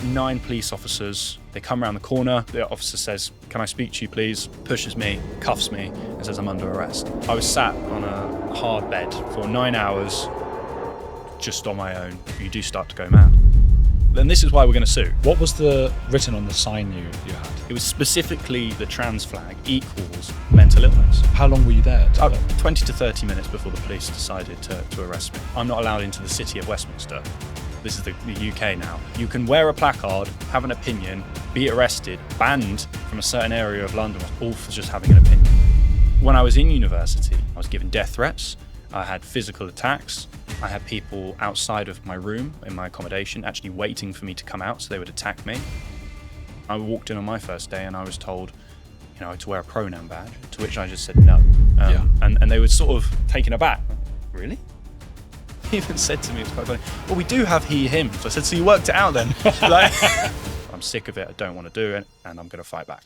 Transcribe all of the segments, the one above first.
9 police officers. They come around the corner. The officer says, "Can I speak to you, please?" Pushes me, cuffs me, and says I'm under arrest. I was sat on a hard bed for 9 hours, just on my own. You do start to go mad. Then this is why we're going to sue. What was written on the sign you had? It was specifically the trans flag equals mental illness. How long were you there? 20 to 30 minutes before the police decided to arrest me. I'm not allowed into the City of Westminster. This is the UK now. You can wear a placard, have an opinion, be arrested, banned from a certain area of London, all for just having an opinion. When I was in university, I was given death threats. I had physical attacks. I had people outside of my room in my accommodation actually waiting for me to come out so they would attack me. I walked in on my first day and I was told, to wear a pronoun badge, to which I just said no. And they were sort of taken aback. Really? He even said to me, it's quite funny, well, we do have he, him. So I said, so you worked it out then? I'm sick of it, I don't want to do it, and I'm going to fight back.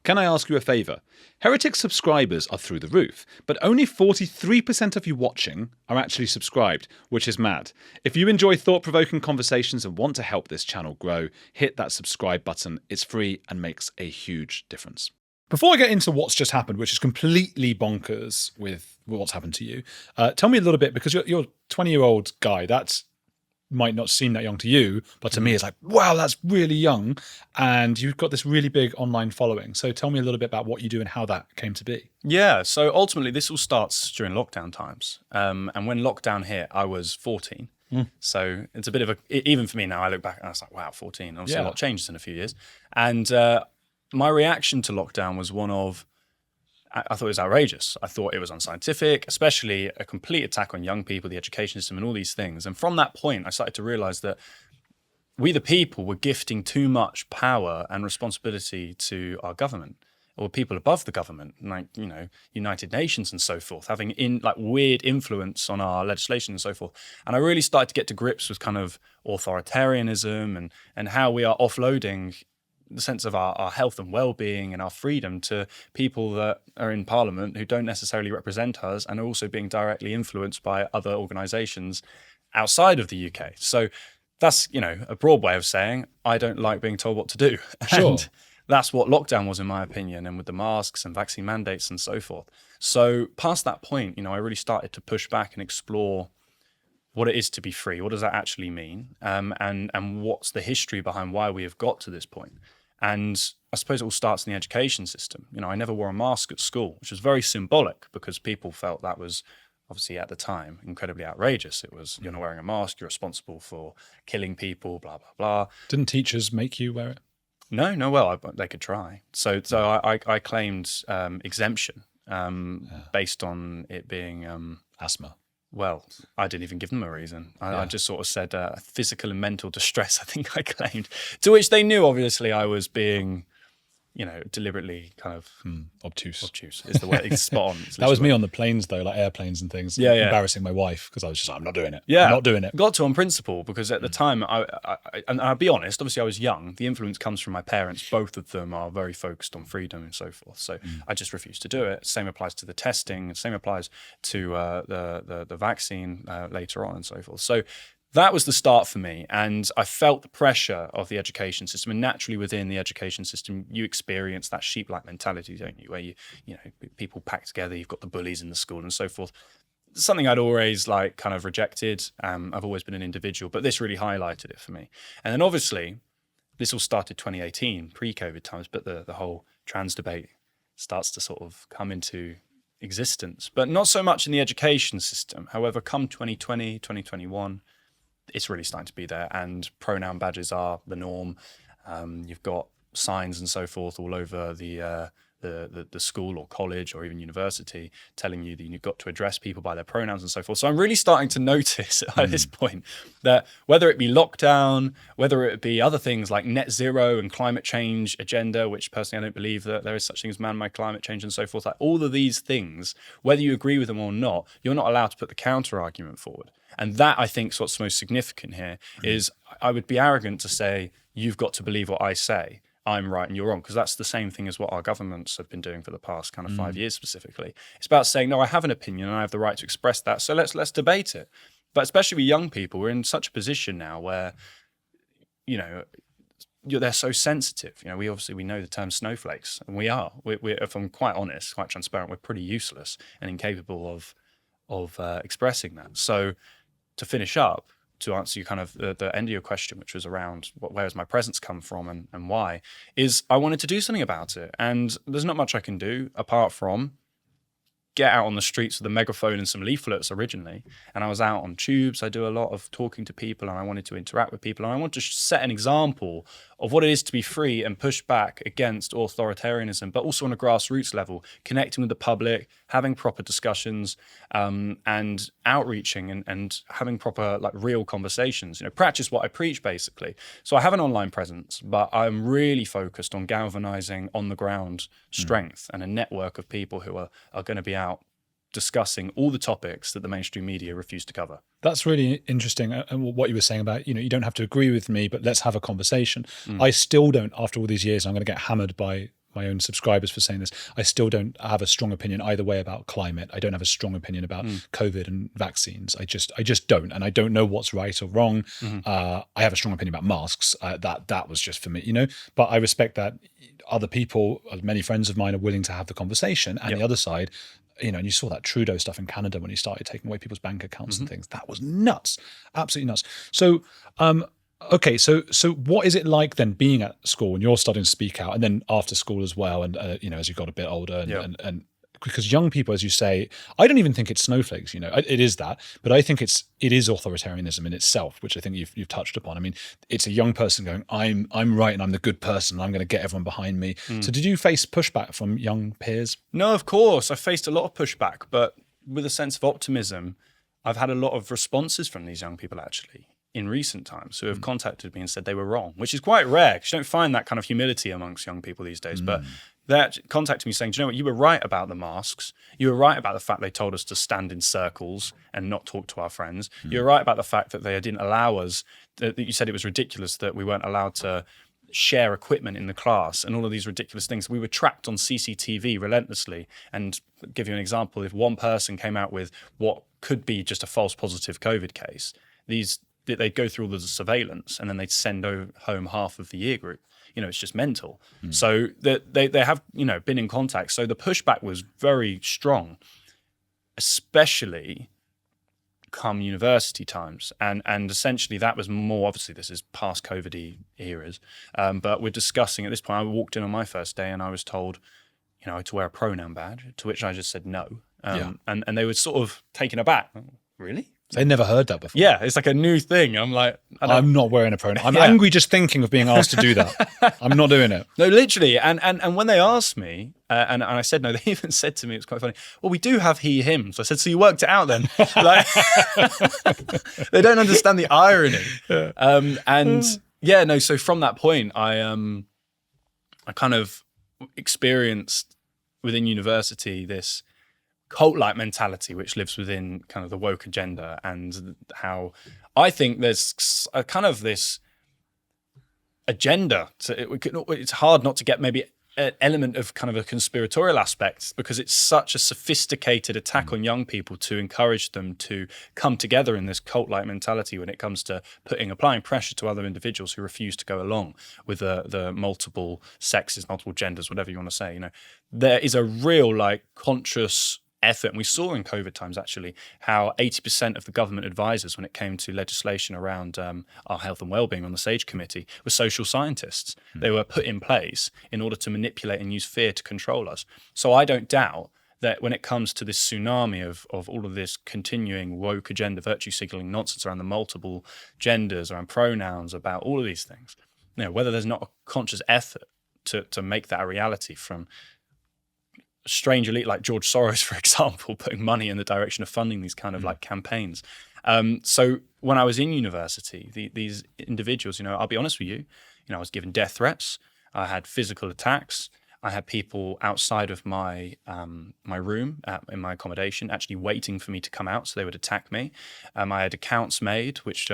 Can I ask you a favour? Heretics subscribers are through the roof, but only 43% of you watching are actually subscribed, which is mad. If you enjoy thought-provoking conversations and want to help this channel grow, hit that subscribe button. It's free and makes a huge difference. Before I get into what's just happened, which is completely bonkers with what's happened to you, tell me a little bit, because you're a 20-year-old guy, that might not seem that young to you, but to me it's like, wow, that's really young. And you've got this really big online following. So tell me a little bit about what you do and how that came to be. Yeah, so ultimately this all starts during lockdown times. And when lockdown hit, I was 14. So it's a bit of even for me now, I look back and I was like, wow, 14. Obviously a lot changes in a few years. And my reaction to lockdown was one of, I thought it was outrageous. I thought it was unscientific, especially a complete attack on young people, the education system and all these things. And from that point, I started to realize that we, the people, were gifting too much power and responsibility to our government or people above the government, like, United Nations and so forth, having weird influence on our legislation and so forth. And I really started to get to grips with kind of authoritarianism and how we are offloading the sense of our health and well-being and our freedom to people that are in Parliament who don't necessarily represent us and are also being directly influenced by other organisations outside of the UK. So that's, a broad way of saying I don't like being told what to do. Sure. And that's what lockdown was, in my opinion, and with the masks and vaccine mandates and so forth. So past that point, I really started to push back and explore what it is to be free. What does that actually mean? And what's the history behind why we have got to this point? And I suppose it all starts in the education system. I never wore a mask at school, which was very symbolic because people felt that was obviously at the time incredibly outrageous. It was, you're not wearing a mask, you're responsible for killing people, blah, blah, blah. Didn't teachers make you wear it? No, well, they could try. So I claimed exemption based on it being asthma. Well, I didn't even give them a reason. I just sort of said physical and mental distress, I think I claimed, to which they knew, obviously, I was being, deliberately kind of obtuse. Obtuse is the way. It's spot on. That was me on the planes, though, like airplanes and things. Yeah. Embarrassing my wife because I was just like, I'm not doing it. Yeah. I'm not doing it. Got to on principle because at the time, and I'll be honest, obviously I was young. The influence comes from my parents. Both of them are very focused on freedom and so forth. So I just refused to do it. Same applies to the testing. Same applies to the vaccine later on and so forth. So that was the start for me, and I felt the pressure of the education system. And naturally, within the education system, you experience that sheep-like mentality, don't you? Where people pack together. You've got the bullies in the school and so forth. Something I'd always kind of rejected. I've always been an individual, but this really highlighted it for me. And then obviously, this all started 2018, pre-COVID times, but the whole trans debate starts to sort of come into existence, but not so much in the education system. However, come 2020, 2021. It's really starting to be there, and pronoun badges are the norm. You've got signs and so forth all over the school or college or even university telling you that you've got to address people by their pronouns and so forth. So I'm really starting to notice at this point that whether it be lockdown, whether it be other things like net zero and climate change agenda, which personally I don't believe that there is such thing as man-made climate change and so forth, like all of these things, whether you agree with them or not, you're not allowed to put the counter argument forward. And that, I think, is what's most significant here, is I would be arrogant to say, you've got to believe what I say. I'm right and you're wrong, because that's the same thing as what our governments have been doing for the past kind of 5 years specifically. It's about saying, no, I have an opinion and I have the right to express that, so let's debate it. But especially with young people, we're in such a position now where, they're so sensitive. We know the term snowflakes, and we're, if I'm quite honest, quite transparent, we're pretty useless and incapable of expressing that. So to finish up, to answer you kind of the end of your question, which was around where has my presence come from and why, is I wanted to do something about it. And there's not much I can do apart from get out on the streets with a megaphone and some leaflets originally. And I was out on tubes. I do a lot of talking to people, and I wanted to interact with people. And I want to set an example of what it is to be free and push back against authoritarianism, but also on a grassroots level, connecting with the public, having proper discussions, and outreaching and having proper, like, real conversations, practice what I preach, basically. So I have an online presence, but I'm really focused on galvanizing on the ground strength and a network of people who are going to be out discussing all the topics that the mainstream media refuse to cover. That's really interesting. And what you were saying about, you don't have to agree with me, but let's have a conversation. I still don't, after all these years, I'm going to get hammered by my own subscribers for saying this, I still don't have a strong opinion either way about climate. I don't have a strong opinion about COVID and vaccines. I just don't. And I don't know what's right or wrong. I have a strong opinion about masks. That was just for me, but I respect that other people, many friends of mine, are willing to have the conversation. And the other side, and you saw that Trudeau stuff in Canada when he started taking away people's bank accounts and things. That was nuts, absolutely nuts. So, okay, so what is it like then being at school and you're starting to speak out, and then after school as well, and as you got a bit older, and because young people, as you say, I don't even think it's snowflakes. It is that, but I think it is authoritarianism in itself, which I think you've touched upon. I mean, it's a young person going, I'm right and I'm the good person. I'm going to get everyone behind me. So did you face pushback from young peers? No, of course. I faced a lot of pushback, but with a sense of optimism, I've had a lot of responses from these young people actually in recent times who have contacted me and said they were wrong, which is quite rare because you don't find that kind of humility amongst young people these days. But they're contacting me saying, do you know what, you were right about the masks. You were right about the fact they told us to stand in circles and not talk to our friends. You were right about the fact that they didn't allow us, that you said it was ridiculous that we weren't allowed to share equipment in the class and all of these ridiculous things. We were tracked on CCTV relentlessly. And I'll give you an example, if one person came out with what could be just a false positive COVID case, they'd go through all the surveillance and then they'd send home half of the year group. It's just mental. So they have, been in contact. So the pushback was very strong, especially come university times. And essentially that was more, obviously this is past COVID-y eras, but we're discussing at this point, I walked in on my first day and I was told, to wear a pronoun badge, to which I just said no. And they were sort of taken aback. Really? They never heard that before. Yeah, it's like a new thing. I'm like, I'm not wearing a pronoun. I'm angry just thinking of being asked to do that. I'm not doing it. No, literally. And when they asked me, and I said no, they even said to me, it was quite funny, well, we do have he, him. So I said, so you worked it out then? Like, they don't understand the irony. So from that point, I kind of experienced within university this cult-like mentality which lives within kind of the woke agenda, and how I think there's a kind of this agenda it's hard not to get maybe an element of kind of a conspiratorial aspect, because it's such a sophisticated attack on young people to encourage them to come together in this cult-like mentality when it comes to applying pressure to other individuals who refuse to go along with the multiple sexes, multiple genders, whatever you want to say. There is a real conscious effort, and we saw in COVID times actually how 80% of the government advisors when it came to legislation around our health and wellbeing on the SAGE committee were social scientists. They were put in place in order to manipulate and use fear to control us. So I don't doubt that when it comes to this tsunami of all of this continuing woke agenda, virtue signaling nonsense around the multiple genders, around pronouns, about all of these things, whether there's not a conscious effort to make that a reality from strange elite like George Soros, for example, putting money in the direction of funding these kind of campaigns. So when I was in university, these individuals, I'll be honest with you, I was given death threats. I had physical attacks. I had people outside of my my room in my accommodation actually waiting for me to come out, so they would attack me. I had accounts made which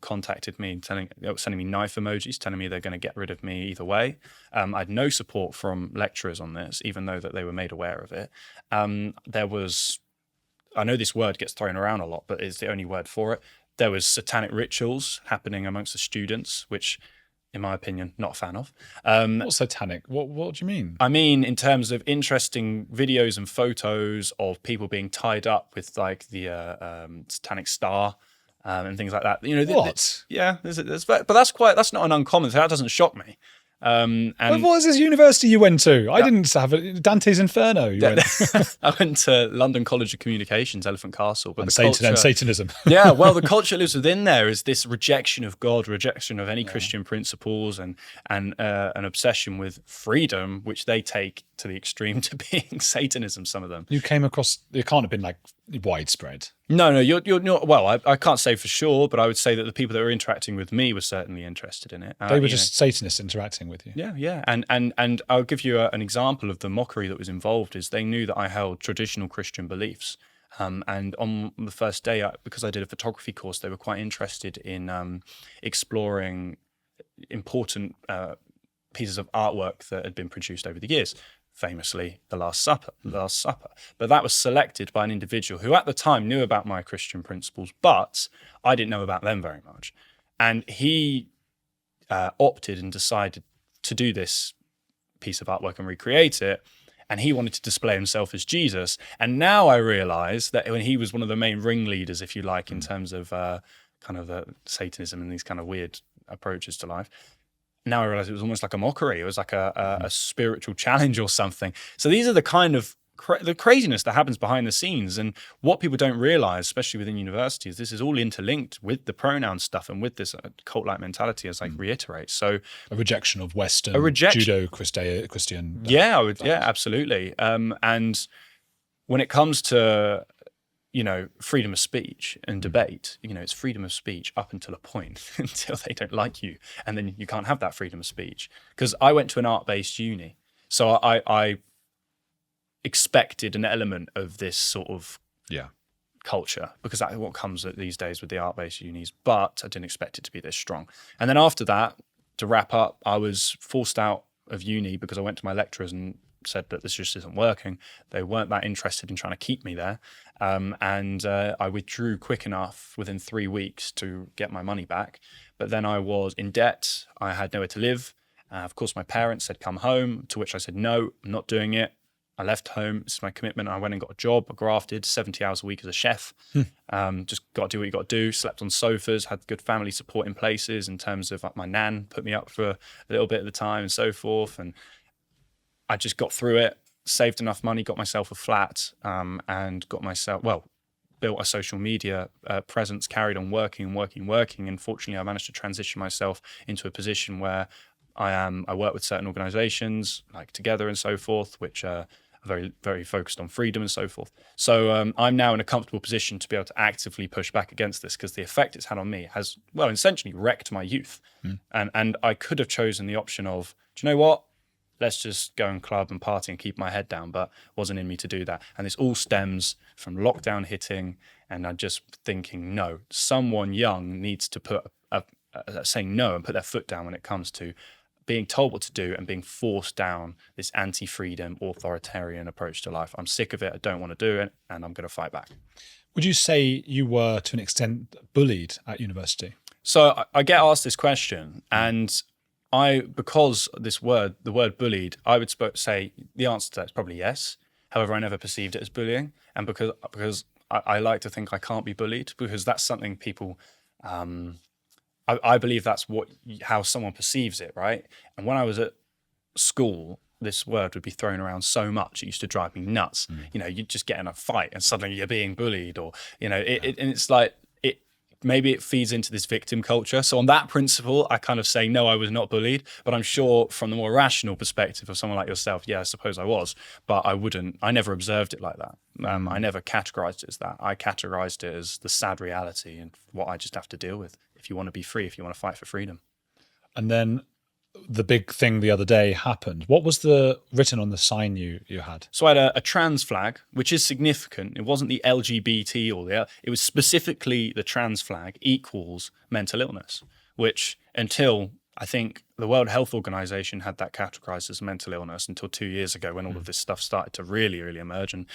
contacted me, sending me knife emojis, telling me they're going to get rid of me either way. I had no support from lecturers on this, even though that they were made aware of it. There was I know this word gets thrown around a lot, but it's the only word for it. There was satanic rituals happening amongst the students, which, in my opinion, not a fan of. What's satanic? What do you mean? I mean, in terms of interesting videos and photos of people being tied up with like the satanic star and things like that. You know, What? Yeah, but that's not an uncommon thing. That doesn't shock me. And What was this university you went to? I didn't have it. Dante's Inferno. You went. I went to London College of Communications, Elephant Castle. But And Satanism. Yeah, well, the culture lives within there is this rejection of God, rejection of any Christian principles, and an obsession with freedom, which they take to the extreme to being Satanism. Some of them. You came across. It can't have been like widespread. No, you're not. Well, I can't say for sure, but I would say that the people that were interacting with me were certainly interested in it. They were just Satanists interacting with you. Yeah, and I'll give you an example of the mockery that was involved. Is they knew that I held traditional Christian beliefs, and on the first day, because I did a photography course, they were quite interested in exploring important pieces of artwork that had been produced over the years. Famously, the Last Supper. But that was selected by an individual who at the time knew about my Christian principles, but I didn't know about them very much. And he opted and decided to do this piece of artwork and recreate it. And he wanted to display himself as Jesus. And now I realize that when he was one of the main ringleaders, if you like, in terms of kind of Satanism and these kind of weird approaches to life, now I realize it was almost like a mockery. It was like a spiritual challenge or something. So these are the kind of the craziness that happens behind the scenes. And what people don't realize, especially within universities, this is all interlinked with the pronoun stuff and with this cult-like mentality, as I reiterate. So a rejection of Western, Judeo-Christian. Yeah, absolutely. And when it comes to freedom of speech and debate, it's freedom of speech up until a point, until they don't like you. And then you can't have that freedom of speech. Because I went to an art-based uni. So I expected an element of this sort of culture, because that's what comes these days with the art-based unis. But I didn't expect it to be this strong. And then after that, to wrap up, I was forced out of uni because I went to my lecturers and said that this just isn't working. They weren't that interested in trying to keep me there. And I withdrew quick enough within 3 weeks to get my money back. But then I was in debt. I had nowhere to live. Of course, my parents said, come home, to which I said, no, I'm not doing it. I left home. This is my commitment. I went and got a job. I grafted 70 hours a week as a chef. Just got to do what you got to do. Slept on sofas, had good family support in places in terms of my nan put me up for a little bit at the time and so forth. And I just got through it, saved enough money, got myself a flat, and built a social media presence, carried on working. And fortunately, I managed to transition myself into a position where I work with certain organizations like Together and so forth, which are very, very focused on freedom and so forth. So I'm now in a comfortable position to be able to actively push back against this, because the effect it's had on me has, essentially wrecked my youth. And I could have chosen the option of, do you know what? Let's just go and club and party and keep my head down, but wasn't in me to do that. And this all stems from lockdown hitting, and I'm just thinking, no, someone young needs to put saying no and put their foot down when it comes to being told what to do and being forced down this anti-freedom, authoritarian approach to life. I'm sick of it. I don't want to do it, and I'm going to fight back. Would you say you were, to an extent, bullied at university? So I get asked this question, and because the word bullied, I would say the answer to that is probably yes. However, I never perceived it as bullying. And because I like to think I can't be bullied, because that's something people, I believe that's how someone perceives it, right? And when I was at school, this word would be thrown around so much, it used to drive me nuts. You'd just get in a fight and suddenly you're being bullied, or, and it's like, maybe it feeds into this victim culture. So on that principle, I kind of say, no, I was not bullied. But I'm sure from the more rational perspective of someone like yourself, yeah, I suppose I was. But I never observed it like that. I never categorized it as that. I categorized it as the sad reality and what I just have to deal with if you want to be free, if you want to fight for freedom. And then the big thing the other day happened. What was written on the sign you had? So I had a trans flag, which is significant. It wasn't the LGBT it was specifically the trans flag equals mental illness, which until I think the World Health Organization had that categorized as mental illness until 2 years ago, when all of this stuff started to really, really emerge. And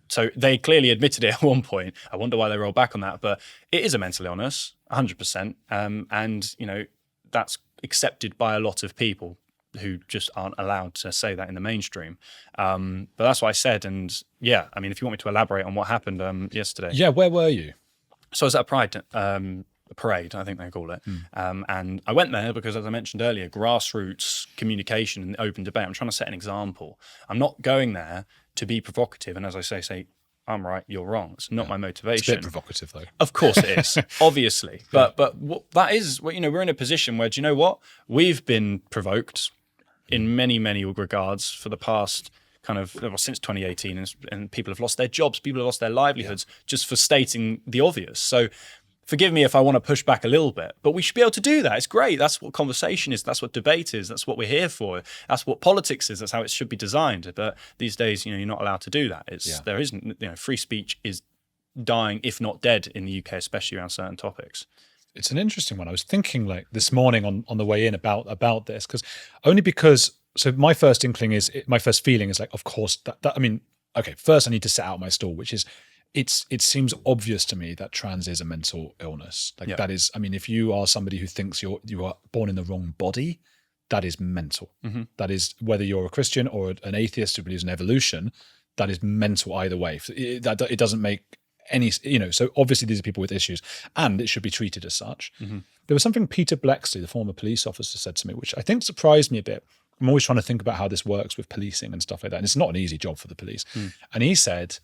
So they clearly admitted it at one point. I wonder why they rolled back on that, but it is a mental illness, 100%. And, you know, that's accepted by a lot of people who just aren't allowed to say that in the mainstream. But that's what I said. And yeah, I mean, if you want me to elaborate on what happened yesterday. Yeah, where were you? So I was at a parade, I think they call it. And I went there because, as I mentioned earlier, grassroots communication and open debate. I'm trying to set an example. I'm not going there to be provocative. And as I say, I'm right, you're wrong. It's not my motivation. It's a bit provocative, though. Of course it is, obviously. But what that is, you know, we're in a position where, do you know what? We've been provoked in many, many regards for the past since 2018, and people have lost their jobs, people have lost their livelihoods just for stating the obvious. So forgive me if I want to push back a little bit, but we should be able to do that. It's great. That's what conversation is. That's what debate is. That's what we're here for. That's what politics is. That's how it should be designed. But these days, you know, you're not allowed to do that. There isn't, you know, free speech is dying, if not dead, in the UK, especially around certain topics. It's an interesting one. I was thinking like this morning on the way in about this, because so my first feeling is like, of course, that I mean, okay, first I need to set out my stall, which is, it seems obvious to me that trans is a mental illness. Like that is, I mean, if you are somebody who thinks you are born in the wrong body, that is mental. That is, whether you're a Christian or an atheist who believes in evolution, that is mental either way. It doesn't make any, you know, so obviously these are people with issues and it should be treated as such. There was something Peter Blexley, the former police officer, said to me, which I think surprised me a bit. I'm always trying to think about how this works with policing and stuff like that. And it's not an easy job for the police. And he said,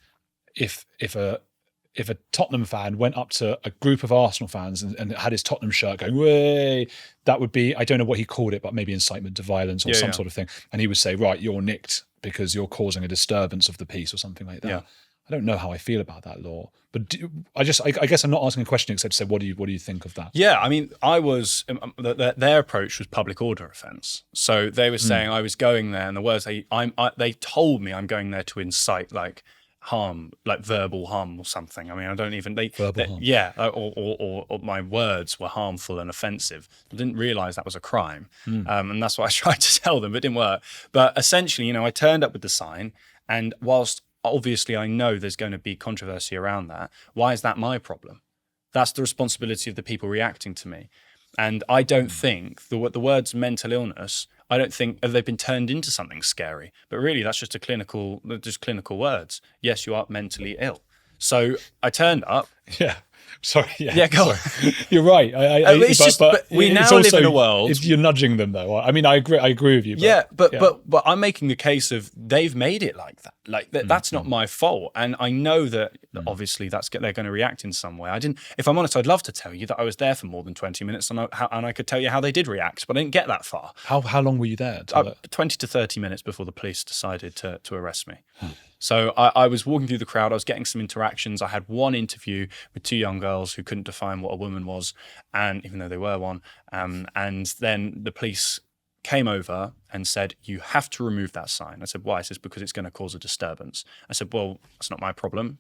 if a Tottenham fan went up to a group of Arsenal fans and had his Tottenham shirt going, way, that would be, I don't know what he called it, but maybe incitement to violence or some sort of thing. And he would say, right, you're nicked because you're causing a disturbance of the peace or something like that. Yeah. I don't know how I feel about that law, but I guess I'm not asking a question except to say, what do you think of that? Yeah, I mean, their approach was public order offence. So they were saying I was going there, and the words they told me I'm going there to incite like harm, like verbal harm or something. I mean, I don't even harm. Yeah, or my words were harmful and offensive. I didn't realise that was a crime, and that's what I tried to tell them, but it didn't work. But essentially, you know, I turned up with the sign, and whilst obviously I know there's going to be controversy around that, why is that my problem? That's the responsibility of the people reacting to me. And I don't think the words mental illness, I don't think they've been turned into something scary, but really that's just clinical words. Yes, you are mentally ill. So I turned up. Yeah. Sorry. Yeah, go on. You're right. But we now live in a world. You're nudging them, though. I mean, I agree with you. But I'm making the case of they've made it like that. Like that's not my fault, and I know that obviously they're going to react in some way. If I'm honest, I'd love to tell you that I was there for more than 20 minutes, and I could tell you how they did react, but I didn't get that far. How long were you there? 20 to 30 minutes before the police decided to arrest me. So I was walking through the crowd. I was getting some interactions. I had one interview with two young girls who couldn't define what a woman was, and even though they were one. And then the police came over and said, "You have to remove that sign." I said, "Why?" He says, "Because it's going to cause a disturbance." I said, "Well, that's not my problem.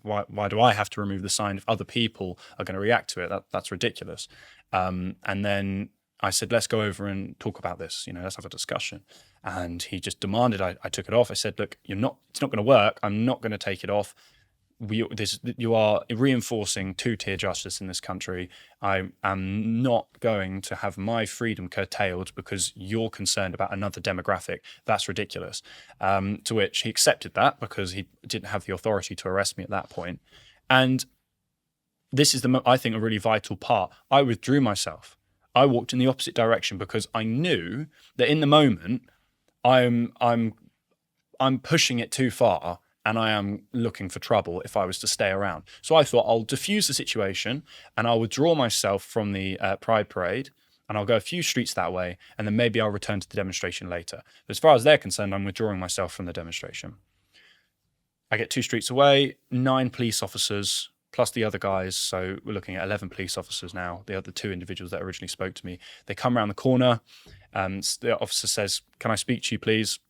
Why do I have to remove the sign if other people are going to react to it? That's ridiculous." And then I said, "Let's go over and talk about this. You know, let's have a discussion." And he just demanded I took it off. I said, "Look, it's not going to work. I'm not going to take it off. You are reinforcing two-tier justice in this country. I am not going to have my freedom curtailed because you're concerned about another demographic. That's ridiculous." To which he accepted that because he didn't have the authority to arrest me at that point. And this is I think a really vital part. I withdrew myself. I walked in the opposite direction because I knew that in the moment I'm pushing it too far and I am looking for trouble if I was to stay around. So I thought I'll diffuse the situation and I'll withdraw myself from the Pride Parade and I'll go a few streets that way and then maybe I'll return to the demonstration later. As far as they're concerned, I'm withdrawing myself from the demonstration. I get 2 streets away, 9 police officers plus the other guys, so we're looking at 11 police officers now, the other 2 individuals that originally spoke to me. They come around the corner, the officer says, "Can I speak to you, please?"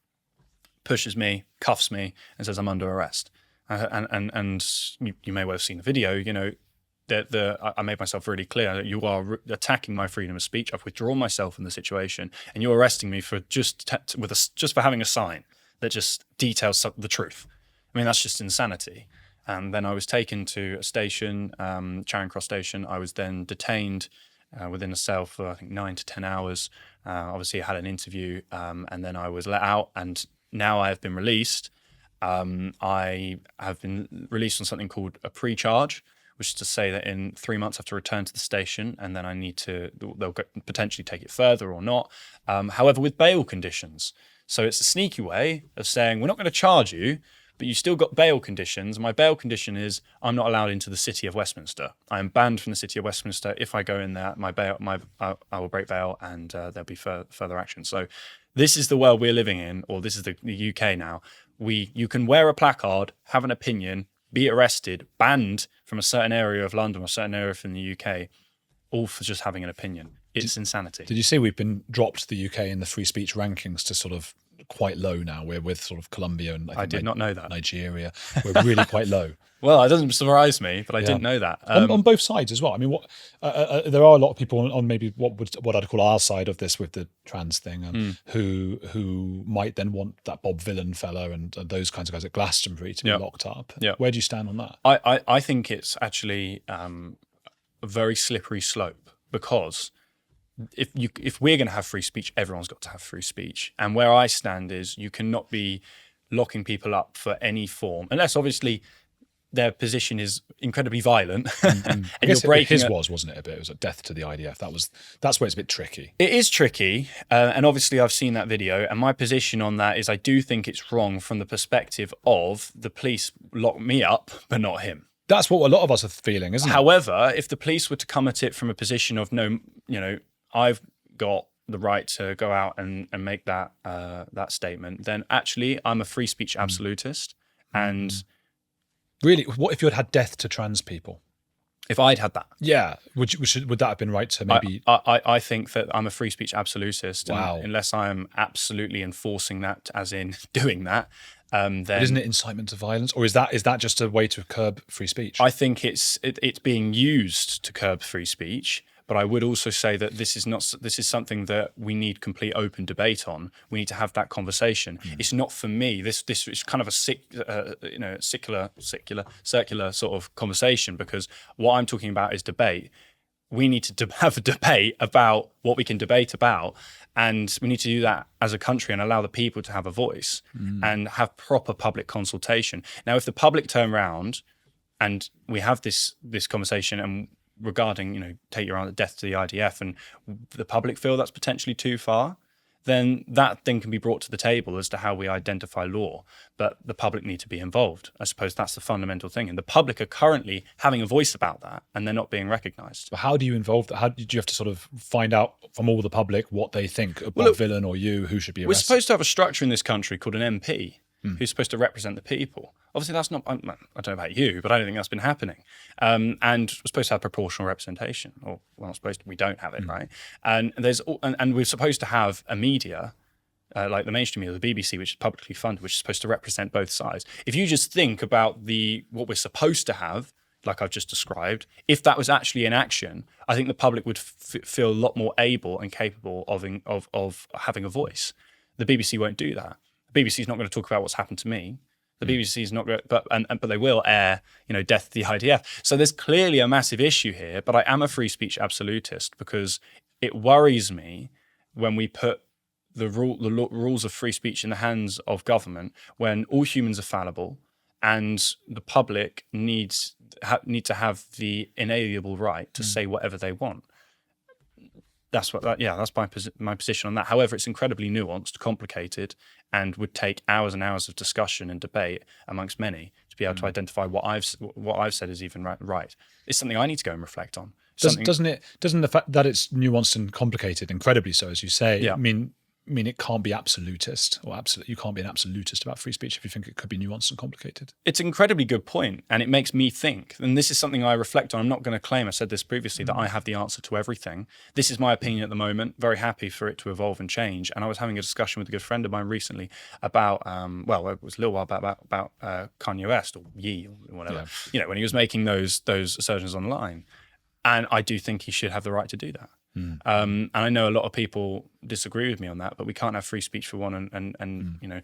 Pushes me, cuffs me, and says I'm under arrest. And you may well have seen the video, you know, I made myself really clear that you are attacking my freedom of speech. I've withdrawn myself from the situation, and you're arresting me for just for having a sign that just details the truth. I mean, that's just insanity. And then I was taken to a station, Charing Cross Station. I was then detained within a cell for, I think, 9 to 10 hours. Obviously, I had an interview, and then I was let out. And now I have been released. I have been released on something called a pre-charge, which is to say that in 3 months I have to return to the station, and then they'll potentially take it further or not. However, with bail conditions. So it's a sneaky way of saying, we're not going to charge you, but you still got bail conditions. My bail condition is I'm not allowed into the City of Westminster. I am banned from the City of Westminster. If I go in there, I will break bail, and there'll be further action. So this is the world we're living in, or this is the UK now. You can wear a placard, have an opinion, be arrested, banned from a certain area of London or a certain area from the UK, all for just having an opinion. It's insanity. Did you see we've been dropped, the UK, in the free speech rankings to sort of quite low now? We're with sort of Colombia and I did not know that. Nigeria. We're really quite low. Well, it doesn't surprise me, but I didn't know that. On both sides as well. I mean, there are a lot of people on maybe what I'd call our side of this with the trans thing, who might then want that Bob Vylan fella and those kinds of guys at Glastonbury to be locked up. Yeah. Where do you stand on that? I think it's actually a very slippery slope, because if we're going to have free speech, everyone's got to have free speech. And where I stand is you cannot be locking people up for any form, unless obviously their position is incredibly violent. And you're breaking his wasn't it, a bit? It was a death to the IDF. That's where it's a bit tricky. It is tricky. And obviously I've seen that video, and my position on that is I do think it's wrong from the perspective of the police lock me up, but not him. That's what a lot of us are feeling, isn't it? However, if the police were to come at it from a position of, no, I've got the right to go out and make that statement, then actually I'm a free speech absolutist. And really, what if you had death to trans people? If I'd had that, yeah, would that have been right to maybe? I think that I'm a free speech absolutist. Wow. And unless I am absolutely enforcing that, as in doing that, then but isn't it incitement to violence, or is that just a way to curb free speech? I think it's being used to curb free speech. But I would also say that this is something that we need complete open debate on. We need to have that conversation. It's not for me. This is kind of a circular sort of conversation, because what I'm talking about is debate. We need to have a debate about what we can debate about, and we need to do that as a country and allow the people to have a voice and have proper public consultation. Now, if the public turn around and we have this conversation and regarding, take your death to the IDF, and the public feel that's potentially too far, then that thing can be brought to the table as to how we identify law. But the public need to be involved. I suppose that's the fundamental thing. And the public are currently having a voice about that, and they're not being recognised. But how do you involve that? How did you have to sort of find out from all the public what they think about Vylan or you, who should be arrested? We're supposed to have a structure in this country called an MP, who's supposed to represent the people. Obviously, that's not, I don't know about you, but I don't think that's been happening. And we're supposed to have proportional representation, or we're not supposed to, we don't have it, right? And we're supposed to have a media, like the mainstream media, the BBC, which is publicly funded, which is supposed to represent both sides. If you just think about what we're supposed to have, like I've just described, if that was actually in action, I think the public would feel a lot more able and capable of having a voice. The BBC won't do that. The BBC is not going to talk about what's happened to me. The BBC is not, but they will air, death to the IDF. So there's clearly a massive issue here. But I am a free speech absolutist, because it worries me when we put the rules of free speech in the hands of government, when all humans are fallible, and the public need to have the inalienable right to say whatever they want. That's my position on that. However, it's incredibly nuanced, complicated, and would take hours and hours of discussion and debate amongst many to be able to identify what I've said is even right. It's something I need to go and reflect on. Doesn't the fact that it's nuanced and complicated, incredibly so, as you say, mean it can't be absolutist, or you can't be an absolutist about free speech if you think it could be nuanced and complicated? It's an incredibly good point, and it makes me think, and this is something I reflect on. I'm not going to claim, I said this previously, that I have the answer to everything. This is my opinion at the moment, very happy for it to evolve and change. And I was having a discussion with a good friend of mine recently about, it was a little while about Kanye West, or Ye, or whatever, when he was making those assertions online. And I do think he should have the right to do that. And I know a lot of people disagree with me on that, but we can't have free speech for one and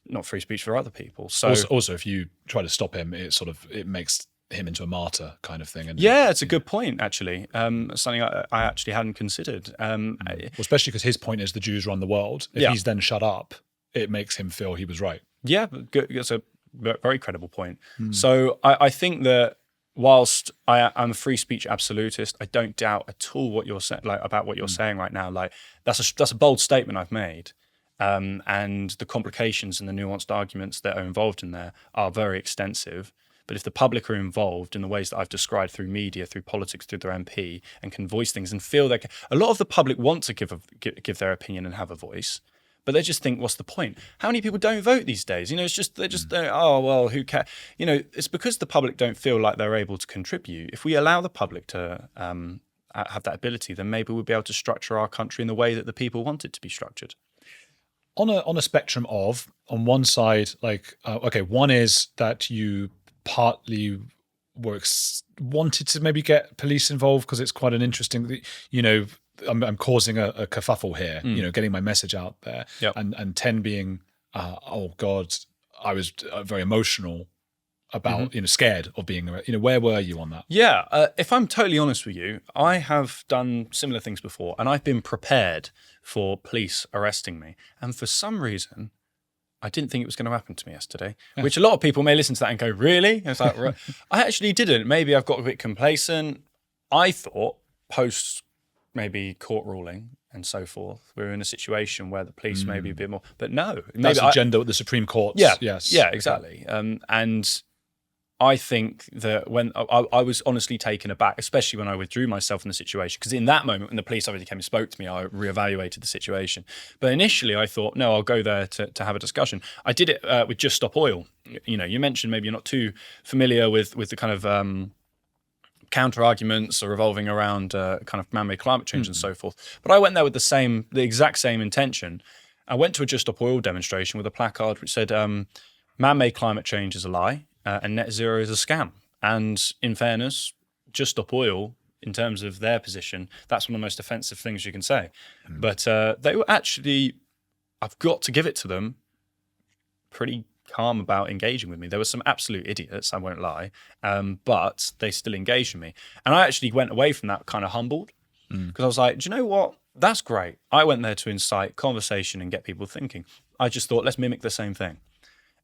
not free speech for other people. So Also, if you try to stop him, it makes him into a martyr kind of thing. And yeah, it's a good point, actually. Something I actually hadn't considered. Well, especially because his point is the Jews run the world. If he's then shut up, it makes him feel he was right. Yeah, it's a very credible point. So I think that whilst I'm a free speech absolutist, I don't doubt at all what you're saying, like about what you're saying right now. Like that's a bold statement I've made, and the complications and the nuanced arguments that are involved in there are very extensive. But if the public are involved in the ways that I've described through media, through politics, through their MP, and can voice things and feel like a lot of the public want to give their opinion and have a voice, but they just think, what's the point? How many people don't vote these days? It's just oh well, who cares? It's because the public don't feel like they're able to contribute. If we allow the public to have that ability, then maybe we'll be able to structure our country in the way that the people want it to be structured. On a spectrum of, on one side, like one is that you partly wanted to maybe get police involved because it's quite an interesting, I'm causing a kerfuffle here, getting my message out there. Yep. And 10 being, oh God, I was very emotional about, scared of being, where were you on that? Yeah, if I'm totally honest with you, I have done similar things before, and I've been prepared for police arresting me. And for some reason, I didn't think it was going to happen to me yesterday, which a lot of people may listen to that and go, really? And it's like, I actually didn't. Maybe I've got a bit complacent. I thought post maybe court ruling and so forth, we're in a situation where the police may be a bit more, but no. That's the agenda with the Supreme Court. Yeah, yes. Yeah, exactly. And I think that when I was honestly taken aback, especially when I withdrew myself from the situation, because in that moment when the police obviously came and spoke to me, I reevaluated the situation. But initially I thought, no, I'll go there to have a discussion. I did it with Just Stop Oil. You mentioned maybe you're not too familiar with the kind of counter arguments or revolving around kind of man-made climate change and so forth. But I went there with the exact same intention. I went to a Just Stop Oil demonstration with a placard which said, man-made climate change is a lie. And net zero is a scam. And in fairness, Just Stop Oil, in terms of their position, that's one of the most offensive things you can say. But they were actually, I've got to give it to them, pretty calm about engaging with me. There were some absolute idiots, I won't lie, but they still engaged with me. And I actually went away from that kind of humbled, because I was like, do you know what? That's great. I went there to incite conversation and get people thinking. I just thought, let's mimic the same thing.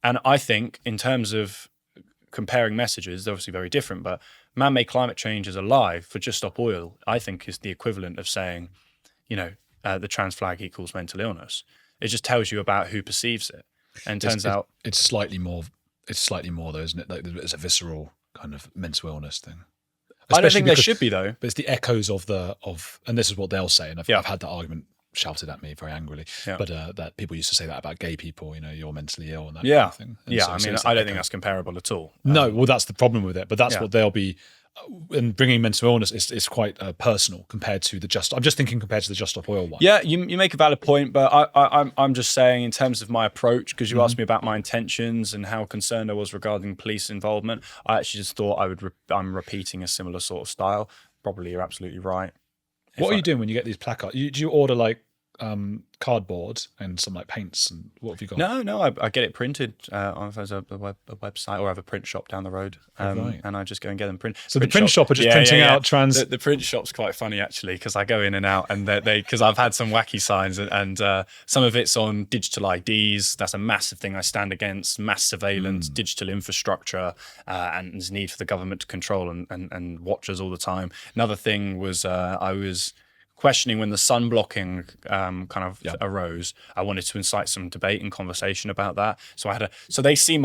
And I think in terms of comparing messages, they're obviously very different, but man-made climate change is a lie for Just Stop Oil, I think is the equivalent of saying, the trans flag equals mental illness. It just tells you about who perceives it. And turns out it's slightly more though, isn't it? Like it's a visceral kind of mental illness thing. I don't think there should be though. But it's the echoes of and this is what they'll say, and I've had that argument shouted at me very angrily. Yeah. But that people used to say that about gay people, you're mentally ill and that kind of thing. And I don't think that's comparable at all. No, well, that's the problem with it. But that's what they'll be. And bringing mental illness is quite personal compared to I'm just thinking compared to the Just Stop Oil one. Yeah, you make a valid point, but I'm just saying in terms of my approach, because you asked me about my intentions and how concerned I was regarding police involvement. I actually just thought I'm repeating a similar sort of style. Probably you're absolutely right. What are you doing when you get these placards? Do you order like cardboard and some like paints, and what have you got? No, I get it printed on there's a website, or I have a print shop down the road, and I just go and get them printed. So the print shop are just printing out trans. The print shop's quite funny actually, because I go in and out, and because I've had some wacky signs, and some of it's on digital IDs. That's a massive thing I stand against: mass surveillance, digital infrastructure, and there's need for the government to control and watch us all the time. Another thing was I was questioning when the sun blocking arose. I wanted to incite some debate and conversation about that. So so they see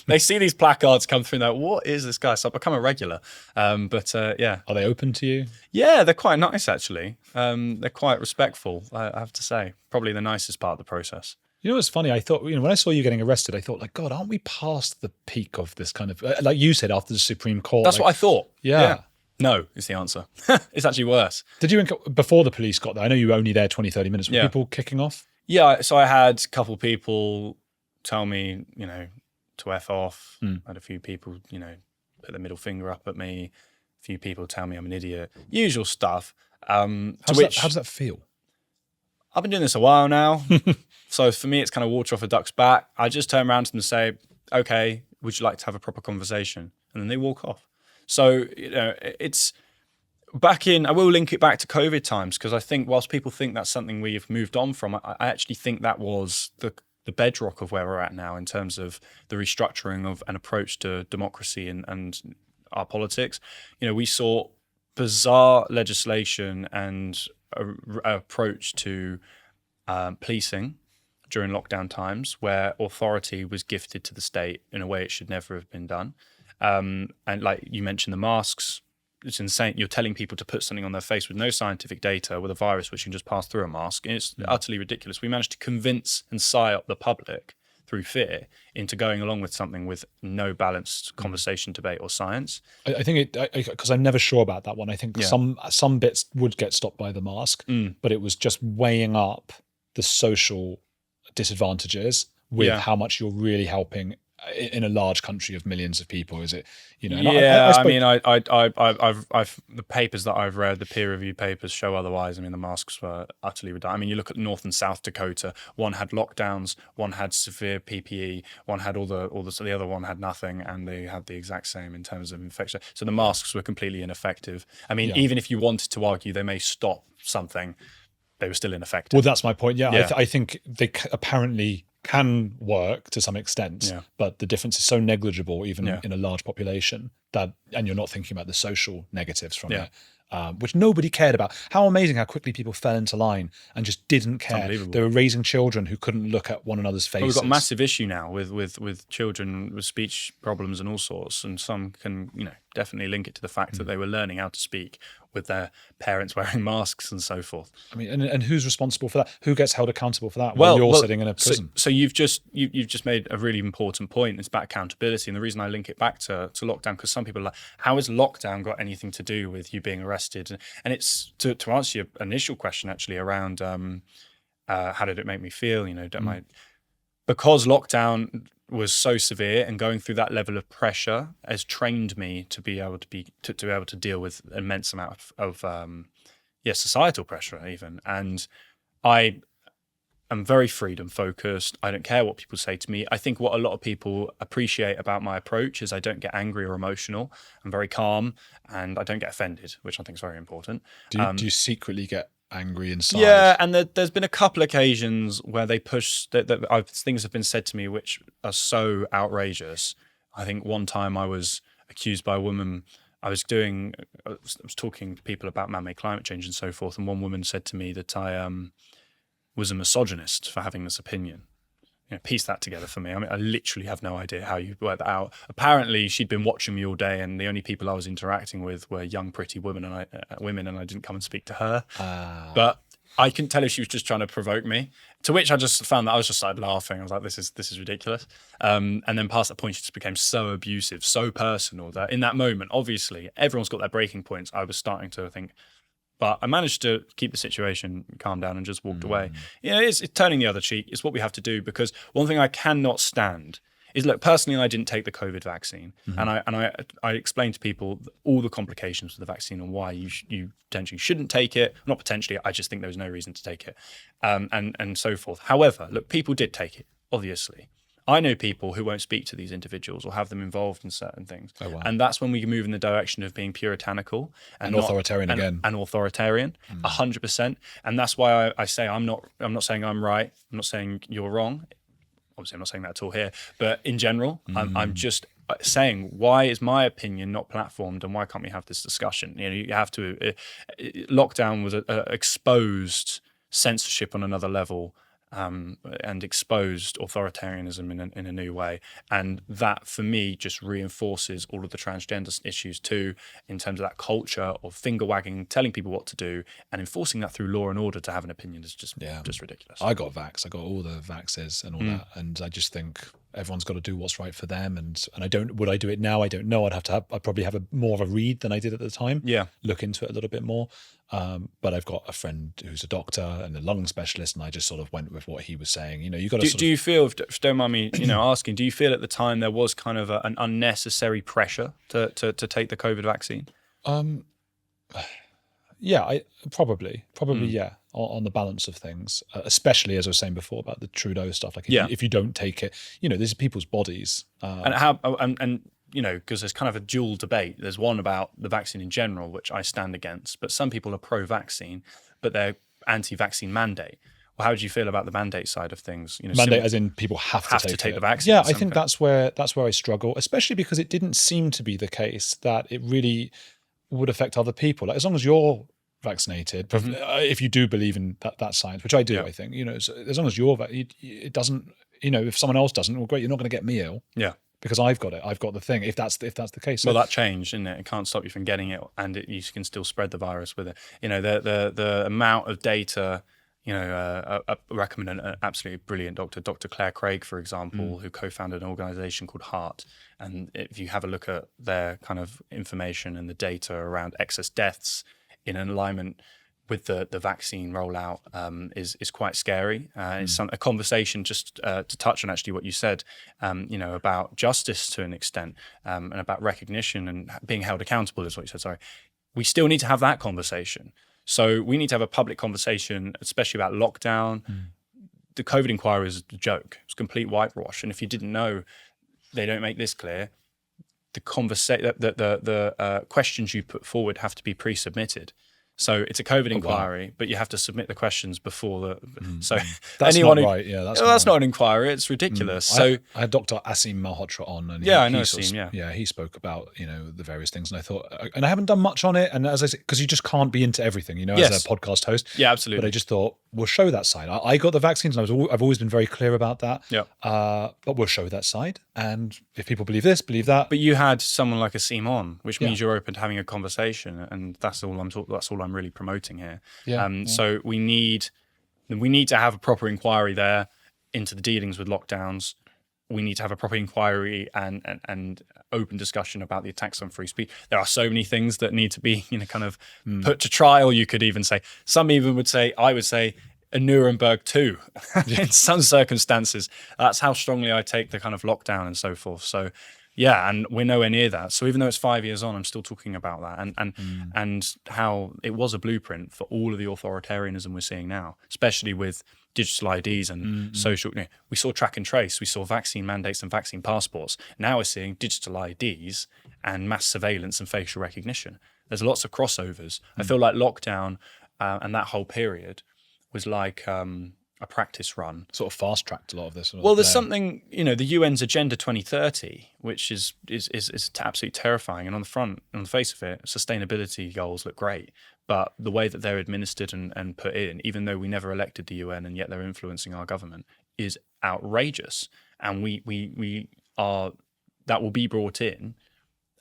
they see these placards come through and they're like, what is this guy? So I've become a regular. Are they open to you? Yeah, they're quite nice actually. They're quite respectful, I have to say. Probably the nicest part of the process. You know what's funny? I thought, when I saw you getting arrested, I thought, like, God, aren't we past the peak of this kind of, like you said, after the Supreme Court? That's what I thought. Yeah. No, is the answer. It's actually worse. Did you, before the police got there, I know you were only there 20, 30 minutes, were people kicking off? Yeah, so I had a couple people tell me, to F off. I had a few people, put the middle finger up at me. A few people tell me I'm an idiot. Usual stuff. How does that feel? I've been doing this a while now. So for me, it's kind of water off a duck's back. I just turn around to them and say, okay, would you like to have a proper conversation? And then they walk off. So, it's back in, I will link it back to COVID times, because I think whilst people think that's something we've moved on from, I actually think that was the bedrock of where we're at now in terms of the restructuring of an approach to democracy and our politics. We saw bizarre legislation and an approach to policing during lockdown times, where authority was gifted to the state in a way it should never have been done. And like you mentioned, the masks, it's insane. You're telling people to put something on their face with no scientific data with a virus which you can just pass through a mask. It's utterly ridiculous. We managed to convince and psyop the public through fear into going along with something with no balanced conversation, debate, or science. I think because I'm never sure about that one. I think some bits would get stopped by the mask, but it was just weighing up the social disadvantages with how much you're really helping in a large country of millions of people. Is it, and I've the papers that I've read, the peer-reviewed papers show otherwise. I mean, the masks were utterly redundant. I mean, you look at North and South Dakota, one had lockdowns, one had severe PPE, one had all the other one had nothing, and they had the exact same in terms of infection. So the masks were completely ineffective. I mean, even if you wanted to argue they may stop something, they were still ineffective. Well, that's my point. Yeah. I think they apparently can work to some extent, but the difference is so negligible, even in a large population, and you're not thinking about the social negatives from it, which nobody cared about. How amazing how quickly people fell into line and just didn't care. They were raising children who couldn't look at one another's faces. Well, we've got a massive issue now with children with speech problems and all sorts, and some can definitely link it to the fact that they were learning how to speak with their parents wearing masks and so forth. I mean, and who's responsible for that? Who gets held accountable for that while you're sitting in a prison? So you've just made a really important point. It's about accountability, and the reason I link it back to lockdown, because some people are like, how has lockdown got anything to do with you being arrested? And it's to answer your initial question actually around how did it make me feel? Because lockdown was so severe, and going through that level of pressure has trained me to be able to deal with an immense amount of societal pressure even. And I am very freedom focused. I don't care what people say to me. I think what a lot of people appreciate about my approach is I don't get angry or emotional. I'm very calm, and I don't get offended, which I think is very important. Do you secretly get angry inside? Yeah, and there's been a couple occasions where they push that things have been said to me which are so outrageous. I think one time I was accused by a woman. I was talking to people about man-made climate change and so forth, and one woman said to me that I was a misogynist for having this opinion. Piece that together for me. I mean, I literally have no idea how you work that out. Apparently, she'd been watching me all day, and the only people I was interacting with were young, pretty women, and I didn't come and speak to her. But I couldn't tell if she was just trying to provoke me. To which I just found that I was just started laughing. I was like, "This is ridiculous." And then past that point, she just became so abusive, so personal that in that moment, obviously, everyone's got their breaking points. I was starting to think. But I managed to keep the situation calm down and just walked away. It's turning the other cheek. It's what we have to do, because one thing I cannot stand is, look, personally, I didn't take the COVID vaccine. And I explained to people all the complications with the vaccine and why you potentially shouldn't take it. Not potentially, I just think there was no reason to take it, and so forth. However, look, people did take it, obviously. I know people who won't speak to these individuals or have them involved in certain things. Oh, wow. And that's when we move in the direction of being puritanical and authoritarian again. And authoritarian, 100%. And that's why I say I'm not saying I'm right. I'm not saying you're wrong. Obviously, I'm not saying that at all here. But in general, I'm just saying, why is my opinion not platformed, and why can't we have this discussion? You have to. Lockdown was exposed censorship on another level. And exposed authoritarianism in a new way. And that, for me, just reinforces all of the transgender issues too, in terms of that culture of finger wagging, telling people what to do, and enforcing that through law and order to have an opinion is just ridiculous. I got vaxxed. I got all the vaxes and all that. And I just think everyone's got to do what's right for them. And would I do it now? I don't know. I'd probably have more of a read than I did at the time. Yeah. Look into it a little bit more. But I've got a friend who's a doctor and a lung specialist, and I just sort of went with what he was saying. You got to. Do you feel, if don't mind me, asking, do you feel at the time there was kind of an unnecessary pressure to take the COVID vaccine? Yeah, probably, yeah. on the balance of things, especially as I was saying before about the Trudeau stuff. Like if you don't take it, these are people's bodies. And because there's kind of a dual debate. There's one about the vaccine in general, which I stand against, but some people are pro-vaccine, but they're anti-vaccine mandate. Well, how do you feel about the mandate side of things? Mandate as in people have to take the vaccine. Yeah, I think that's where I struggle, especially because it didn't seem to be the case that it really would affect other people. Like, as long as you're vaccinated, if you do believe in that science, which I do, I think, so as long as it doesn't, if someone else doesn't, well, great, you're not going to get me ill. Yeah. Because I've got it. I've got the thing. If that's the case. Well, that changed, isn't it? It can't stop you from getting it, and you can still spread the virus with it. The amount of data. I recommend an absolutely brilliant doctor, Dr. Claire Craig, for example, who co-founded an organisation called Heart. And if you have a look at their kind of information and the data around excess deaths in alignment with the vaccine rollout is quite scary. It's a conversation just to touch on actually what you said, about justice to an extent, and about recognition and being held accountable is what you said, sorry. We still need to have that conversation. So we need to have a public conversation, especially about lockdown. The COVID inquiry is a joke. It's complete whitewash. And if you didn't know, they don't make this clear. The questions you put forward have to be pre-submitted. So it's a COVID inquiry, but you have to submit the questions before the. So that's not right. Yeah, that's not an inquiry. It's ridiculous. So I had Dr. Asim Malhotra on, and I know Asim. Yeah, he spoke about the various things, and I thought, and I haven't done much on it, and as I said, because you just can't be into everything, as a podcast host. Yeah, absolutely. But I just thought we'll show that side. I got the vaccines, and I've always been very clear about that. Yeah. But we'll show that side, and if people believe this, believe that. But you had someone like Asim on, which means you're open to having a conversation, and that's all I'm really promoting here. So we need to have a proper inquiry there into the dealings with lockdowns. We need to have a proper inquiry and open discussion about the attacks on free speech. There are so many things that need to be kind of put to trial. You could even say, some even would say, I would say, a Nuremberg too, in some circumstances. That's how strongly I take the kind of lockdown and so forth. So yeah, and we're nowhere near that. So even though it's 5 years on, I'm still talking about that and how it was a blueprint for all of the authoritarianism we're seeing now, especially with digital IDs and social. We saw track and trace, we saw vaccine mandates and vaccine passports. Now we're seeing digital IDs and mass surveillance and facial recognition. There's lots of crossovers. I feel like lockdown and that whole period was like a practice run. Sort of fast tracked a lot of this. Well, there's something, the UN's Agenda 2030, which is absolutely terrifying. And on the face of it, sustainability goals look great. But the way that they're administered and put in, even though we never elected the UN and yet they're influencing our government, is outrageous. And that will be brought in,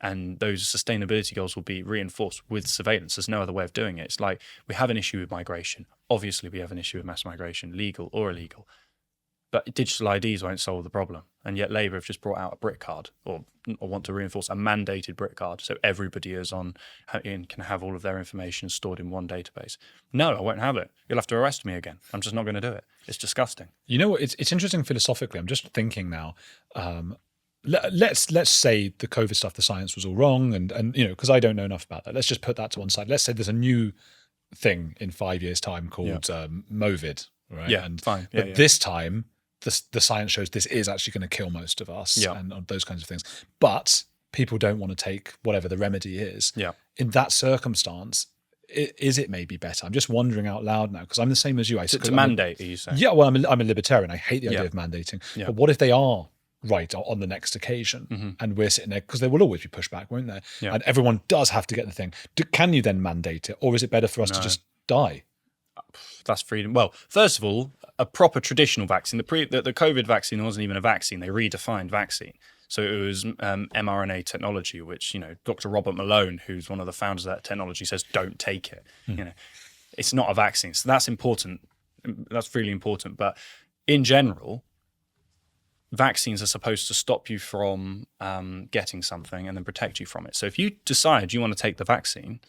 and those sustainability goals will be reinforced with surveillance. There's no other way of doing it. It's like we have an issue with migration. Obviously, we have an issue with mass migration, legal or illegal. But digital IDs won't solve the problem. And yet Labour have just brought out a BRIC card or want to reinforce a mandated BRIC card. So everybody can have all of their information stored in one database. No, I won't have it. You'll have to arrest me again. I'm just not going to do it. It's disgusting. You know what? It's interesting philosophically. I'm just thinking now. Let's say the COVID stuff, the science was all wrong, and because I don't know enough about that. Let's just put that to one side. Let's say there's a new thing in 5 years' time called Movid, right? Yeah, fine. Yeah, but this time, the science shows this is actually going to kill most of us, and those kinds of things. But people don't want to take whatever the remedy is. Yeah. In that circumstance, is it maybe better? I'm just wondering out loud now because I'm the same as you. To mandate, are you saying? Yeah. Well, I'm a libertarian. I hate the idea of mandating. Yeah. But what if they are right on the next occasion and we're sitting there, because there will always be pushback, won't there? Yeah. And everyone does have to get the thing. Can you then mandate it, or is it better for us to just die? That's freedom. Well, first of all, a proper traditional vaccine. The COVID vaccine wasn't even a vaccine. They redefined vaccine. So it was mRNA technology, which Dr. Robert Malone, who's one of the founders of that technology, says don't take it. It's not a vaccine. So that's important. That's really important. But in general, vaccines are supposed to stop you from getting something and then protect you from it. So if you decide you want to take the vaccine,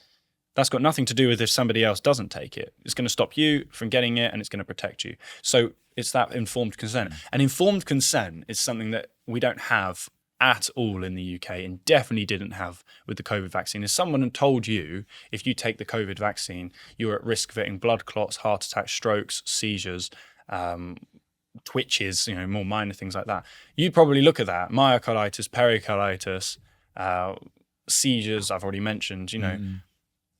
that's got nothing to do with if somebody else doesn't take it. It's going to stop you from getting it and it's going to protect you. So it's that informed consent. And informed consent is something that we don't have at all in the UK, and definitely didn't have with the COVID vaccine. If someone had told you if you take the COVID vaccine, you're at risk of getting blood clots, heart attacks, strokes, seizures, twitches, more minor things like that, you'd probably look at that. Myocarditis, pericarditis, seizures, I've already mentioned,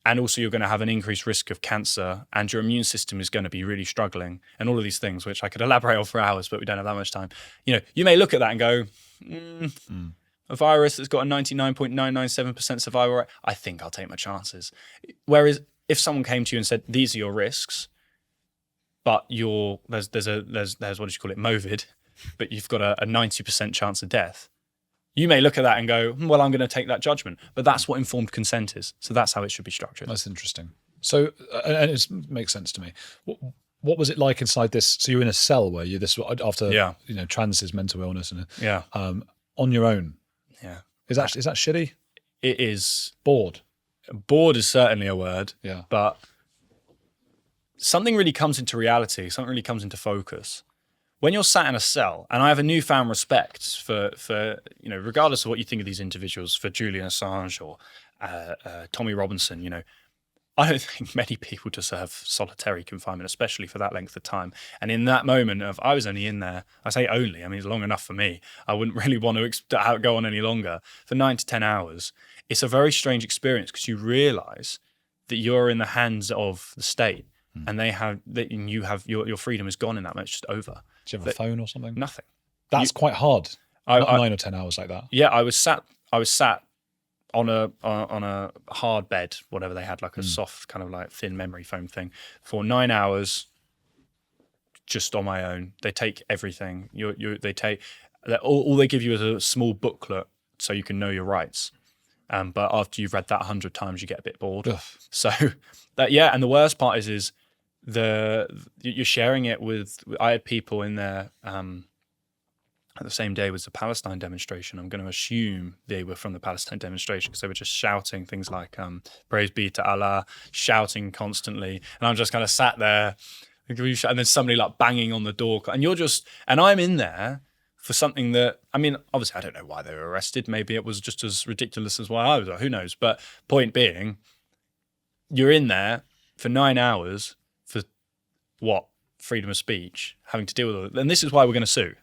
and also you're going to have an increased risk of cancer, and your immune system is going to be really struggling, and all of these things, which I could elaborate on for hours, but we don't have that much time. You may look at that and go, a virus that's got a 99.997% survival rate, I think I'll take my chances. Whereas if someone came to you and said, these are your risks, but there's what do you call it, Movid, but you've got a 90% chance of death, you may look at that and go, well, I'm going to take that judgment. But that's what informed consent is. So that's how it should be structured. That's interesting. So, and it makes sense to me. What was it like inside this? So you were in a cell, were you? This after Trans's mental illness and on your own. Yeah. Is that shitty? It is. Bored. Bored is certainly a word. Yeah. But something really comes into reality. Something really comes into focus. When you're sat in a cell, and I have a newfound respect for regardless of what you think of these individuals, for Julian Assange or Tommy Robinson, I don't think many people deserve solitary confinement, especially for that length of time. And in that moment I was only in there, I say only, I mean, it's long enough for me. I wouldn't really want to go on any longer. For 9 to 10 hours, it's a very strange experience because you realise that you're in the hands of the state, and your freedom is gone in that moment. It's just over. Do you have a phone or something? Nothing. That's quite hard. 9 or 10 hours like that. Yeah, I was sat on a hard bed, whatever they had, like a soft kind of like thin memory foam thing, for 9 hours, just on my own. They take everything. All they give you is a small booklet so you can know your rights. But after you've read that 100 times, you get a bit bored. Ugh. So and the worst part is you're sharing it with. I had people in there at the same day was the Palestine demonstration. I'm going to assume they were from the Palestine demonstration because they were just shouting things like "Praise be to Allah," shouting constantly, and I'm just kind of sat there, and then somebody like banging on the door, and I'm in there for something that, I mean, obviously I don't know why they were arrested. Maybe it was just as ridiculous as why I was. Who knows? But point being, you're in there for 9 hours for what? Freedom of speech, having to deal with it. And this is why we're going to sue.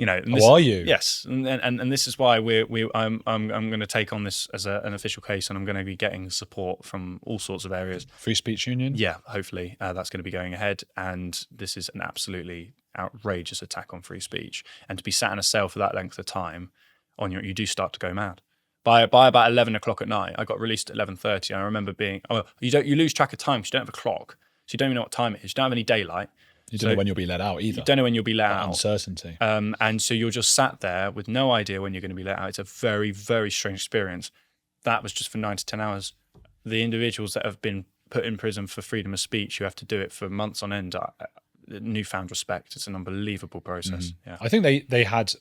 Are you? Yes, and this is why I'm going to take on this as an official case, and I'm going to be getting support from all sorts of areas. Free Speech Union. Yeah, hopefully that's going to be going ahead, and this is an absolutely outrageous attack on free speech. And to be sat in a cell for that length of time, you do start to go mad. By about 11 o'clock at night, I got released at 11:30. I remember you lose track of time because you don't have a clock, so you don't even know what time it is. You don't have any daylight. You don't know when you'll be let out either. You don't know when you'll be let out. Uncertainty. And so you're just sat there with no idea when you're going to be let out. It's a very, very strange experience. That was just for 9 to 10 hours. The individuals that have been put in prison for freedom of speech, who have to do it for months on end, newfound respect. It's an unbelievable process. Yeah. I think they had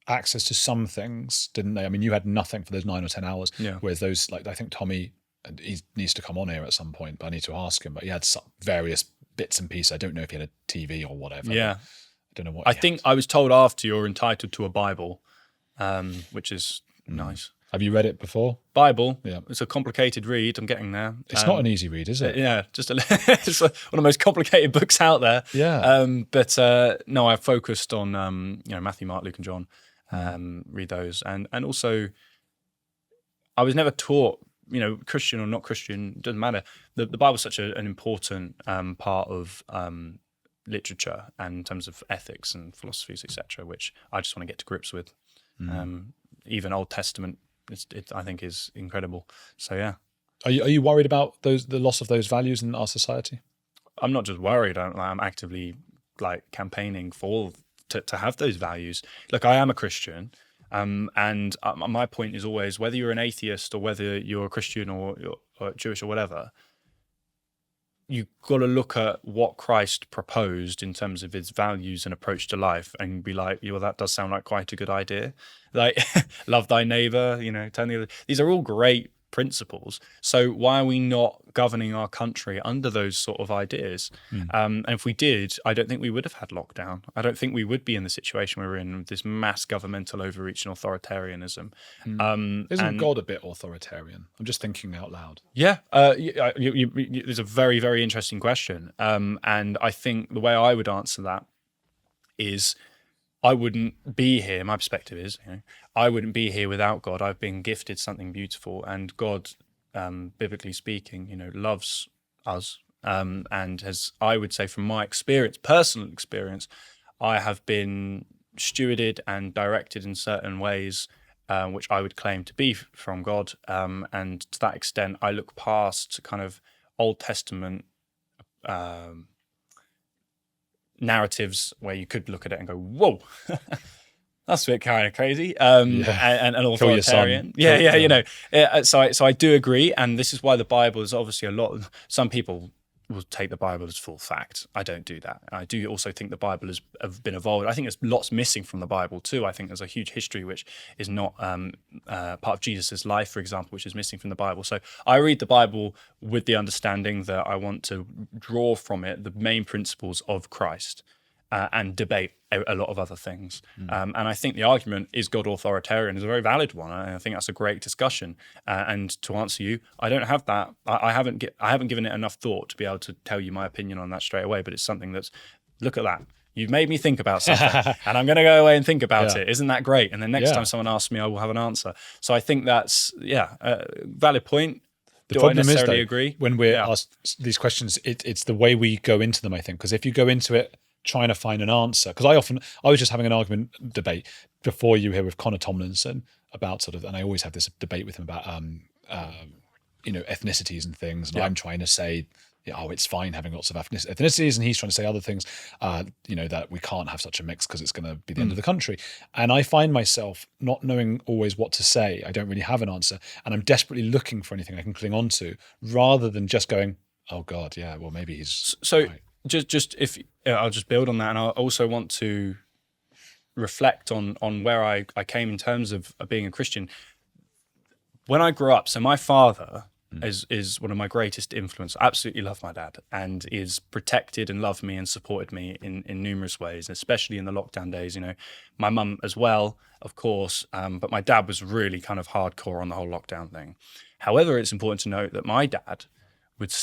access to some things, didn't they? I mean, you had nothing for those 9 or 10 hours. Yeah. Whereas those, like, I think Tommy, he needs to come on here at some point, but I need to ask him. But he had some various bits and pieces. I don't know if he had a TV or whatever. Yeah. I don't know what. I think I was told after you're entitled to a Bible, which is nice. Have you read it before? Bible. Yeah. It's a complicated read. I'm getting there. It's not an easy read, is it? Yeah. It's one of the most complicated books out there. Yeah. But no, I focused on Matthew, Mark, Luke, and John. Read those, and also, I was never taught, Christian or not Christian, doesn't matter. The Bible is such an important part of literature and in terms of ethics and philosophies, etc., which I just want to get to grips with. Even Old Testament, I think is incredible. So yeah. Are you worried about the loss of those values in our society? I'm not just worried. I'm actively campaigning to have those values. Look, I am a Christian. And my point is always, whether you're an atheist or whether you're a Christian or Jewish or whatever, you've got to look at what Christ proposed in terms of his values and approach to life and be like, that does sound like quite a good idea. Like, love thy neighbor, turn the other. These are all great principles. So why are we not governing our country under those sort of ideas? And if we did, I don't think we would have had lockdown. I don't think we would be in the situation we're in with this mass governmental overreach and authoritarianism. Isn't God a bit authoritarian? I'm just thinking out loud. Yeah, it's a very, very interesting question. And I think the way I would answer that is I wouldn't be here. My perspective is, I wouldn't be here without God. I've been gifted something beautiful, and God, biblically speaking, loves us. And as I would say, from my experience, personal experience, I have been stewarded and directed in certain ways, which I would claim to be from God. And to that extent, I look past kind of Old Testament narratives where you could look at it and go, whoa, that's a bit kind of crazy. And authoritarian. So I do agree. And this is why the Bible is obviously some people will take the Bible as full fact. I don't do that. I do also think the Bible has been evolved. I think there's lots missing from the Bible too. I think there's a huge history which is not part of Jesus's life, for example, which is missing from the Bible. So I read the Bible with the understanding that I want to draw from it the main principles of Christ and debate a lot of other things. And I think the argument, is God authoritarian, is a very valid one. I think that's a great discussion. And to answer you, I don't have that. I haven't given it enough thought to be able to tell you my opinion on that straight away. But it's something that's, look at that. You've made me think about something, and I'm going to go away and think about it. Isn't that great? And then next time someone asks me, I will have an answer. So I think that's a valid point. Do I necessarily agree? When we're asked these questions, it's the way we go into them, I think. Because if you go into it trying to find an answer, because I was just having an debate before you here with Connor Tomlinson about and I always have this debate with him about ethnicities and things, and I'm trying to say, it's fine having lots of ethnicities, and he's trying to say other things, that we can't have such a mix because it's going to be the end of the country. And I find myself not knowing always what to say. I don't really have an answer, and I'm desperately looking for anything I can cling on to, rather than just going, oh God, yeah, well maybe he's so. Right. Just if I'll just build on that, and I also want to reflect on where I came in terms of being a Christian. When I grew up, so my father is one of my greatest influences. I absolutely love my dad, and is protected and loved me and supported me in numerous ways, especially in the lockdown days. My mum as well, of course, but my dad was really kind of hardcore on the whole lockdown thing. However, it's important to note that my dad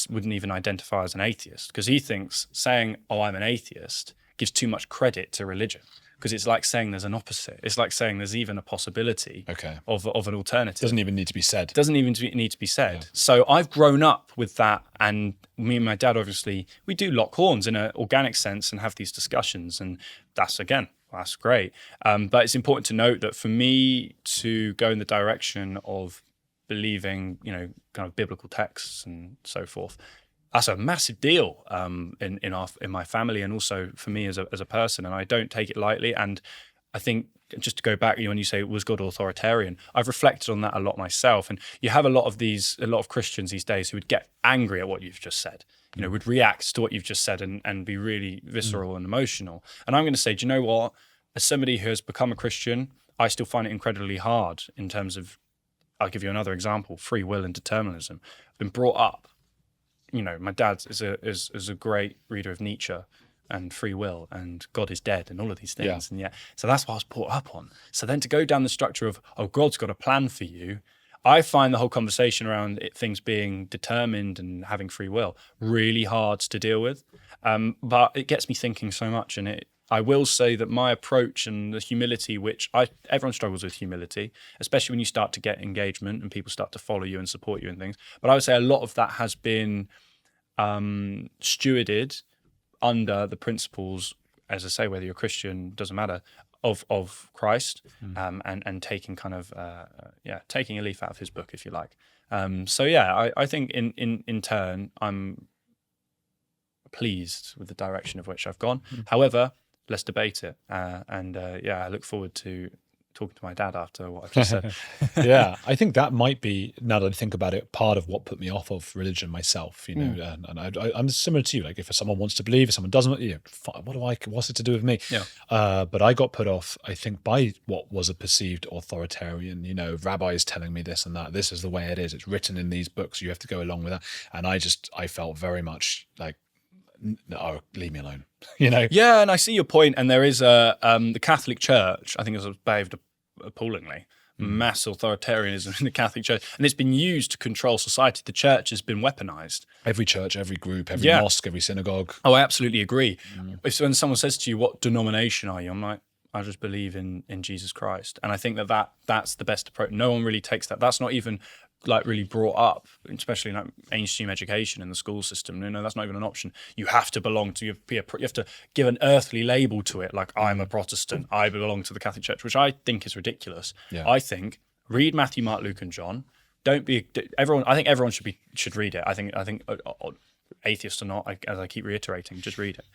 wouldn't even identify as an atheist, because he thinks saying, oh, I'm an atheist, gives too much credit to religion, because it's like saying there's an opposite. It's like saying there's even a possibility of an alternative. Doesn't even need to be said. Need to be said. Yeah. So I've grown up with that, and me and my dad, obviously, we do lock horns in an organic sense and have these discussions, and that's great. But it's important to note that for me to go in the direction of believing, kind of biblical texts and so forth, that's a massive deal in my family, and also for me as a person, and I don't take it lightly. And I think, just to go back, when you say, was God authoritarian, I've reflected on that a lot myself. And you have a lot of Christians these days who would get angry at what you've just said, would react to what you've just said and be really visceral and emotional. And I'm going to say, do you know what? As somebody who has become a Christian, I still find it incredibly hard in terms of, I'll give you another example, free will and determinism. I've been brought up, my dad is a great reader of Nietzsche and free will and God is dead and all of these things. And so that's what I was brought up on. So then to go down the structure of, oh, God's got a plan for you, I find the whole conversation around things being determined and having free will really hard to deal with. But it gets me thinking so much, and I will say that my approach and the humility, which everyone struggles with humility, especially when you start to get engagement and people start to follow you and support you and things. But I would say a lot of that has been stewarded under the principles, as I say, whether you're a Christian, doesn't matter, of Christ, and taking kind of, taking a leaf out of his book, if you like. I think in turn, I'm pleased with the direction of which I've gone. However, let's debate it, I look forward to talking to my dad after what I've just said. Yeah, I think that might be, now that I think about it, part of what put me off of religion myself. I'm similar to you. Like, if someone wants to believe, if someone doesn't, what's it to do with me? Yeah. But I got put off, I think, by what was a perceived authoritarian. Rabbis telling me this and that. This is the way it is. It's written in these books. You have to go along with that. And I felt very much like, no, leave me alone. Yeah, and I see your point. And there is the Catholic Church, I think, has behaved appallingly. Mass authoritarianism in the Catholic Church, and it's been used to control society. The church has been weaponized. Every church, every group, every mosque, every synagogue. Oh, I absolutely agree. When someone says to you, "What denomination are you?" I'm like, I just believe in Jesus Christ. And I think that's the best approach. No one really takes that. That's not even like really brought up, especially in like mainstream education in the school system. That's not even an option. You have to belong to, you have to give an earthly label to it. Like, I'm a Protestant, I belong to the Catholic Church, which I think is ridiculous. Yeah. I think read Matthew, Mark, Luke, and John. Don't be everyone. I think everyone should read it. I think atheists or not, as I keep reiterating, just read it.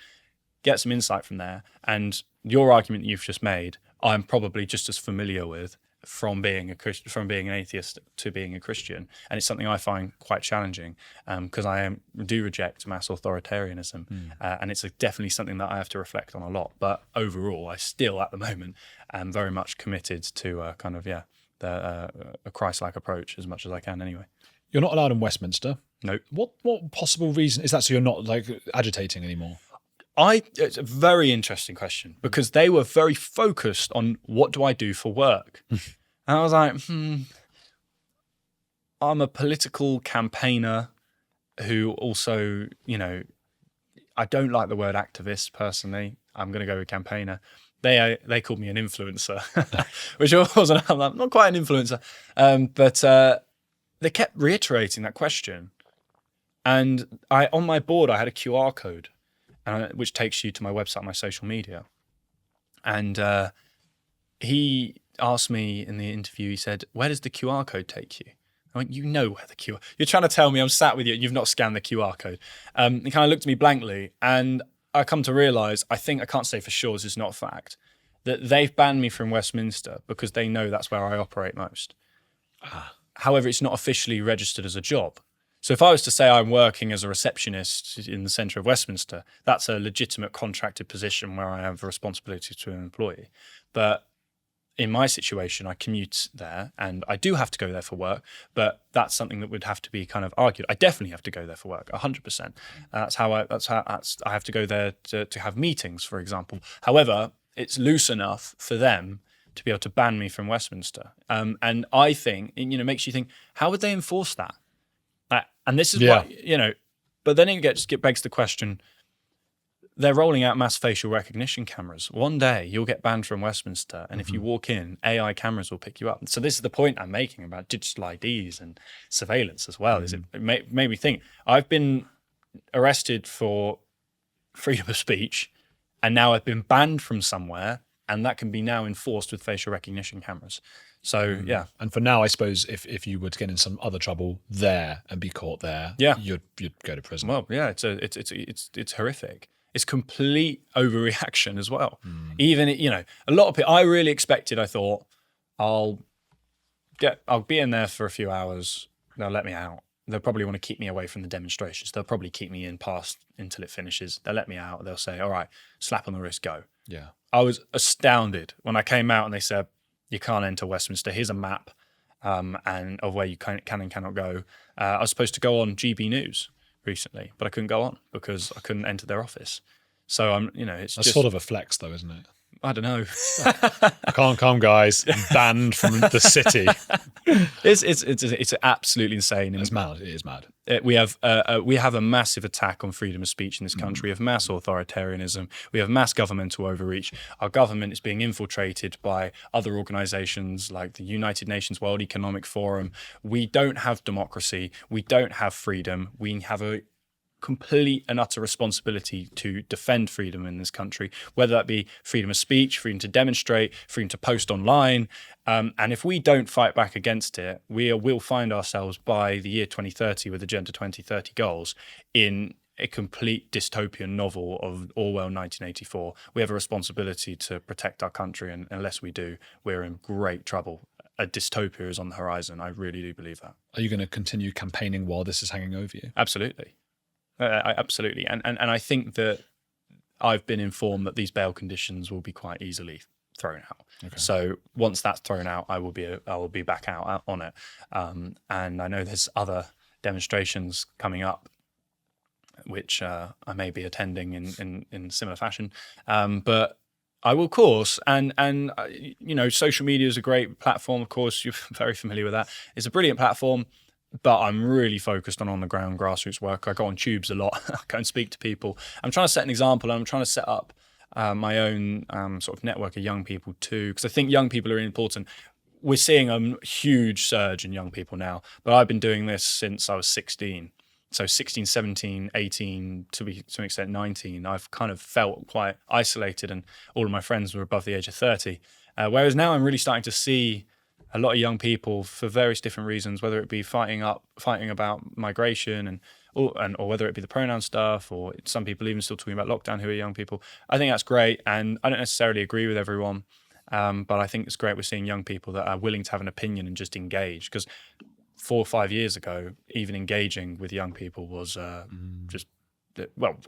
Get some insight from there. And your argument that you've just made, I'm probably just as familiar with from being an atheist to being a Christian, and it's something I find quite challenging because I do reject mass authoritarianism, and it's definitely something that I have to reflect on a lot. But overall, I still, at the moment, am very much committed to a Christ-like approach as much as I can. Anyway, you're not allowed in Westminster. No. What possible reason is that? So you're not like agitating anymore? It's a very interesting question, because they were very focused on what do I do for work. And I was like, I'm a political campaigner who also, I don't like the word activist personally. I'm going to go with campaigner. They called me an influencer, which wasn't, I'm not quite an influencer. But they kept reiterating that question. And on my board, I had a QR code, which takes you to my website, my social media. And he asked me in the interview, he said, "Where does the QR code take you?" I went, "You know where the QR... You're trying to tell me I'm sat with you and you've not scanned the QR code." He kind of looked at me blankly, and I come to realise, I think I can't say for sure, this is not a fact, that they've banned me from Westminster because they know that's where I operate most. However, it's not officially registered as a job. So if I was to say I'm working as a receptionist in the centre of Westminster, that's a legitimate contracted position where I have a responsibility to an employee. But in my situation, I commute there and I do have to go there for work, but that's something that would have to be kind of argued. I definitely have to go there for work, 100%. I have to go there to have meetings, for example. However, it's loose enough for them to be able to ban me from Westminster. And I think, it makes you think, how would they enforce that? And this is what, but then it begs the question, they're rolling out mass facial recognition cameras. One day you'll get banned from Westminster, and if you walk in, AI cameras will pick you up. So this is the point I'm making about digital IDs and surveillance as well. It made me think, I've been arrested for freedom of speech, and now I've been banned from somewhere, and that can be now enforced with facial recognition cameras. So, yeah. And for now, I suppose if you were to get in some other trouble there and be caught there, you'd go to prison. Well, yeah, it's horrific. It's complete overreaction as well. Even, a lot of people, I really expected, I thought, I'll be in there for a few hours. They'll let me out. They'll probably want to keep me away from the demonstrations. They'll probably keep me in past until it finishes. They'll let me out. They'll say, all right, slap on the wrist, go. Yeah. I was astounded when I came out and they said, you can't enter Westminster. Here's a map and of where you can and cannot go. I was supposed to go on GB News recently, but I couldn't go on because I couldn't enter their office. So it's That's just sort of a flex, though, isn't it? I don't know. I can't come, guys. I'm banned from the city. It's absolutely insane. It's mad. It is mad. We have a massive attack on freedom of speech in this country. We have mass authoritarianism. We have mass governmental overreach. Our government is being infiltrated by other organizations like the United Nations World Economic Forum. We don't have democracy. We don't have freedom. We have a complete and utter responsibility to defend freedom in this country, whether that be freedom of speech, freedom to demonstrate, freedom to post online. And if we don't fight back against it, we will find ourselves by the year 2030 with Agenda 2030 goals in a complete dystopian novel of Orwell 1984. We have a responsibility to protect our country, and unless we do, we're in great trouble. A dystopia is on the horizon. I really do believe that. Are you going to continue campaigning while this is hanging over you? Absolutely. Absolutely. And I think that I've been informed that these bail conditions will be quite easily thrown out. Okay. So once that's thrown out, I will be back out on it. And I know there's other demonstrations coming up, which I may be attending in similar fashion. But I will, of course, and social media is a great platform. Of course, you're very familiar with that. It's a brilliant platform, but I'm really focused on the ground grassroots work. I go on tubes a lot. I go and speak to people. I'm trying to set an example. And I'm trying to set up my own sort of network of young people too, because I think young people are really important. We're seeing a huge surge in young people now, but I've been doing this since I was 16. So 16, 17, 18, to an extent 19, I've kind of felt quite isolated, and all of my friends were above the age of 30. Whereas now I'm really starting to see a lot of young people for various different reasons, whether it be fighting about migration or whether it be the pronoun stuff, or some people even still talking about lockdown who are young people. I think that's great, and I don't necessarily agree with everyone, but I think it's great we're seeing young people that are willing to have an opinion and just engage, because 4 or 5 years ago, even engaging with young people was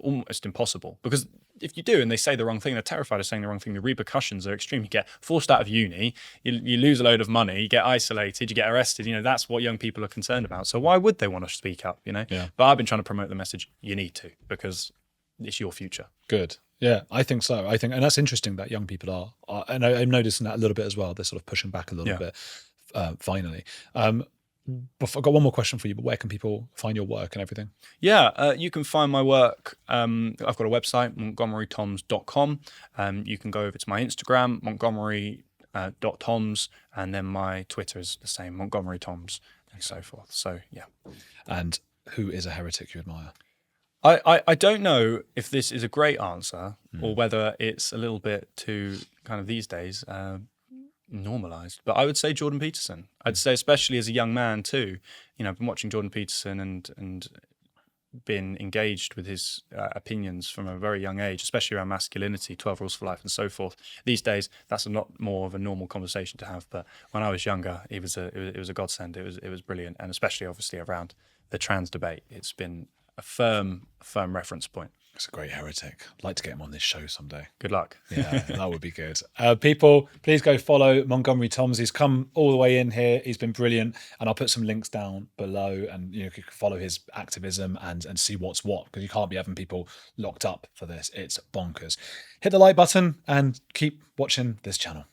almost impossible. Because if you do and they say the wrong thing, they're terrified of saying the wrong thing. The repercussions are extreme. You get forced out of uni, you lose a load of money, you get isolated, you get arrested. That's what young people are concerned about. So why would they want to speak up? Yeah. But I've been trying to promote the message. You need to, because it's your future. Good. Yeah, I think so. And that's interesting that young people are and I'm noticing that a little bit as well. They're sort of pushing back a little bit. Finally. I've got one more question for you, but where can people find your work and everything? Yeah, you can find my work. I've got a website, montgomerytoms.com. You can go over to my Instagram, montgomery.toms, and then my Twitter is the same, Montgomery Toms, and so forth. So, yeah. And who is a heretic you admire? I don't know if this is a great answer or whether it's a little bit too kind of these days normalized, but I would say Jordan Peterson. I'd say, especially as a young man too, I've been watching Jordan Peterson and been engaged with his opinions from a very young age, especially around masculinity, 12 Rules for Life and so forth. These days, that's a lot more of a normal conversation to have, but when I was younger, it was a godsend. It was brilliant, and especially obviously around the trans debate, it's been a firm reference point. It's a great heretic. I'd like to get him on this show someday. Good luck. Yeah, that would be good. People, please go follow Montgomery Toms. He's come all the way in here. He's been brilliant. And I'll put some links down below, and you can follow his activism and see what's what, because you can't be having people locked up for this. It's bonkers. Hit the like button and keep watching this channel.